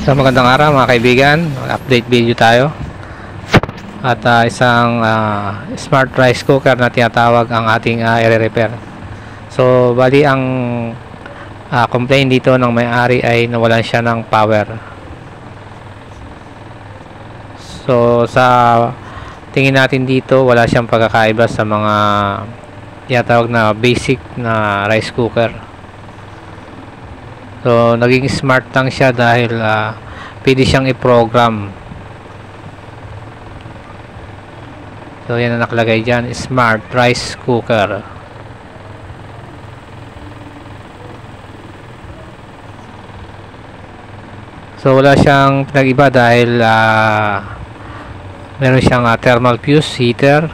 So magandang araw mga kaibigan, update video tayo at isang smart rice cooker na tinatawag ang ating i-repair. So bali ang complaint dito ng may-ari ay nawalan siya ng power. So sa tingin natin dito wala siyang pagkakaiba sa mga tinatawag na basic na rice cooker. So naging smart lang siya dahil pwede siyang i-program. So yan ang nakalagay dyan, smart rice cooker. So wala siyang pinag-iba dahil meron siyang thermal fuse heater.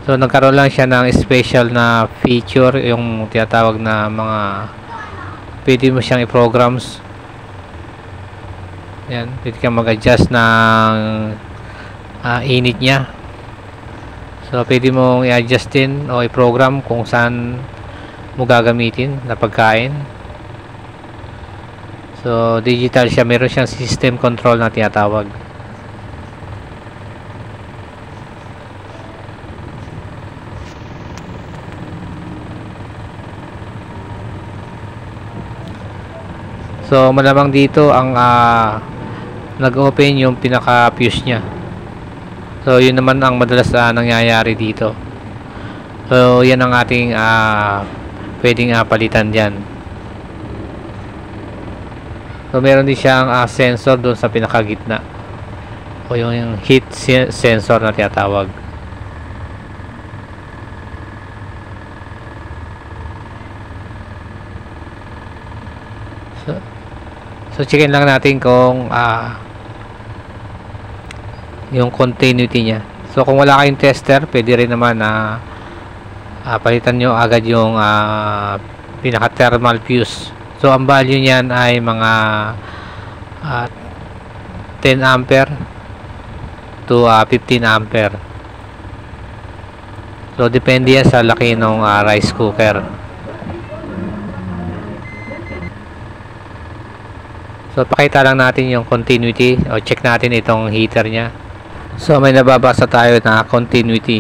So nagkaroon lang siya ng special na feature, yung tinatawag na mga pwede mo siyang i-programs. Yan, pwede kang mag-adjust ng init niya. So pwede mong i-adjust din o i-program kung saan mo gagamitin na pagkain. So digital siya, meron siyang system control na tinatawag. So malamang dito ang nag-open yung pinaka-fuse niya. So yun naman ang madalas nangyayari dito. So yan ang ating pwedeng palitan diyan. So meron din siyang sensor doon sa pinakagitna. O yung heat sensor na tinatawag. So checkin lang natin kung yung continuity niya. So kung wala kayong tester, pwede rin naman na palitan nyo agad yung pinaka thermal fuse. So ang value niyan ay mga 10 ampere to 15 ampere. So depende yan sa laki ng rice cooker. So pakita lang natin yung continuity o check natin itong heater niya. So may nababasa tayo na continuity.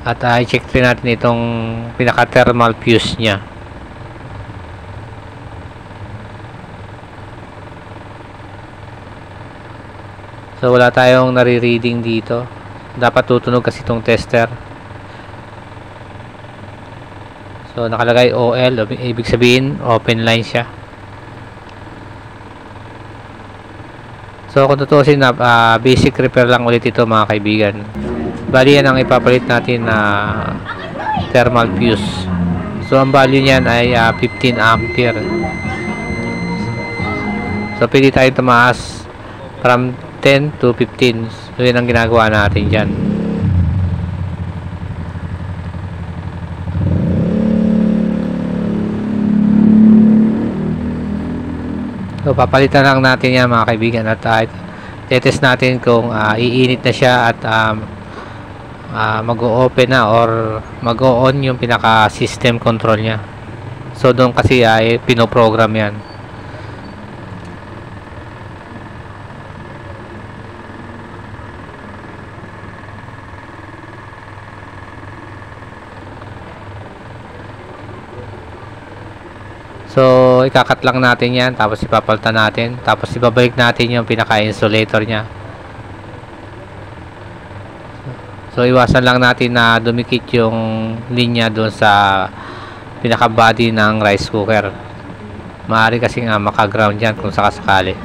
At i-check rin natin itong pinaka thermal fuse niya. So wala tayong nare-reading dito. Dapat tutunog kasi itong tester. So nakalagay OL, ibig sabihin open line siya. So kung tutusin na basic repair lang ulit ito mga kaibigan. Bali yan ang ipapalit natin na thermal fuse. So ang value niyan ay 15 ampere. So pwede tayo tumaas from 10 to 15. So yan ang ginagawa natin dyan. So papalitan lang natin yan mga kaibigan at tetest natin kung iinit na siya at mag-o-open na or mag-o-on yung pinaka system control niya. So doon kasi ay pinoprogram yan. So ikakat lang natin yan, tapos ipapalitan natin, tapos ibabalik natin yung pinaka-insulator nya. So iwasan lang natin na dumikit yung linya doon sa pinaka-body ng rice cooker. Maaari kasi maka-ground yan kung sakasakali.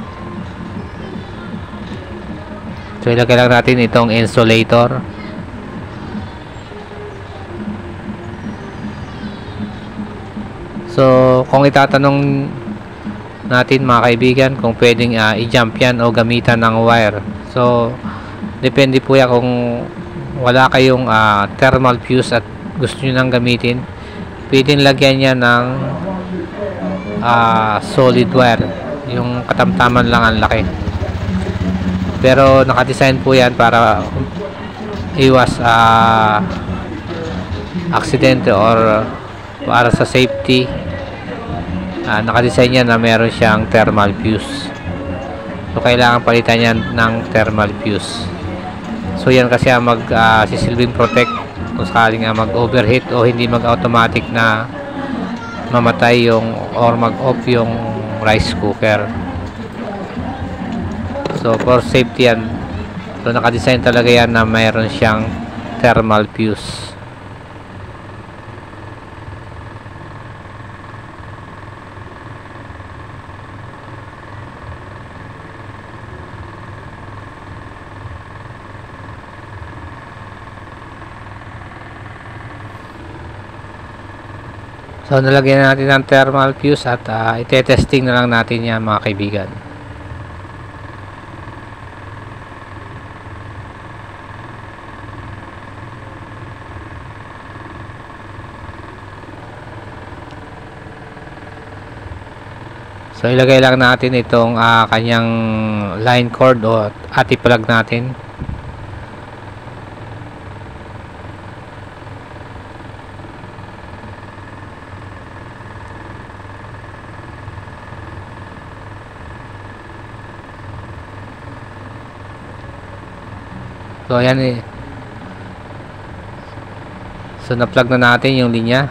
So ilagay lang natin itong insulator. So kung itatanong natin mga kaibigan kung pwedeng i-jump yan o gamitan ng wire. So depende po yan kung wala kayong thermal fuse at gusto nyo nang gamitin. Pwedeng lagyan niya ng solid wire. Yung katamtaman lang ang laki. Pero nakadesign po yan para iwas aksidente or para sa safety, nakadesign yan na meron siyang thermal fuse. So kailangan palitan yan ng thermal fuse. So yan kasi ang sisilbing protect kung sakaling mag-overheat o hindi mag-automatic na mamatay yung or mag-off yung rice cooker. So for safety yan. So nakadesign talaga yan na mayroon siyang thermal fuse. So nalagyan na natin ng thermal fuse at ite-testing na lang natin yan mga kaibigan. So ilagay lang natin itong kanyang line cord o at i-plug natin. So ayan eh. So na-plug na natin yung linya.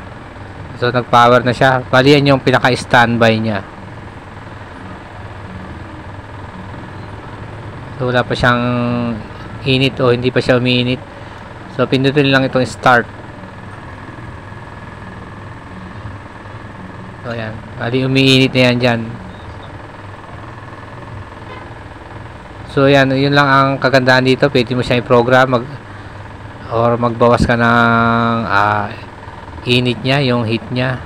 So nag-power na siya. Bali yan yung pinaka-standby niya. So wala pa siyang init o hindi pa siya umiinit. So pindutin lang itong start. So ayan. Bali umiinit na yan dyan. So yan, yun lang ang kagandahan dito. Pwede mo siya i-program or magbawas ka ng init niya, yung heat niya.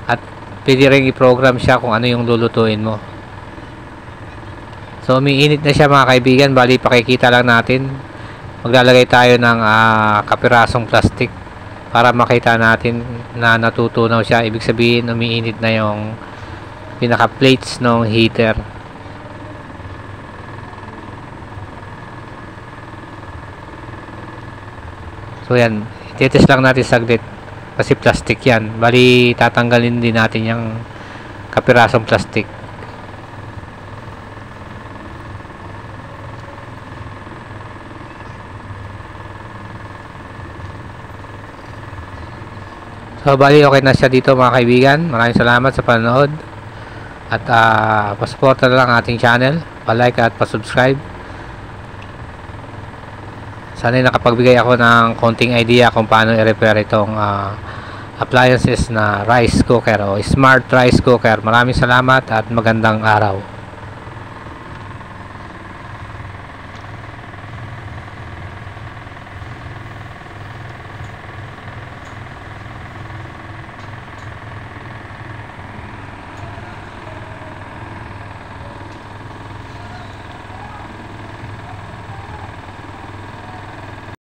At pwede rin i-program siya kung ano yung lulutuin mo. So umiinit na siya mga kaibigan. Bali pakikita lang natin. Maglalagay tayo ng kapirasong plastic para makita natin na natutunaw siya. Ibig sabihin umiinit na yung pinaka plates ng heater. So yan, i-test lang natin saglit kasi plastic yan. Bali tatanggalin din natin yung kapirasong plastic. So bali okay na siya dito mga kaibigan. Maraming salamat sa panonood. At pasuporta na lang ating channel. Pa-like at pa-subscribe. Sana nakapagbigay ako ng konting idea kung paano i-repair itong appliances na rice cooker o smart rice cooker. Maraming salamat at magandang araw.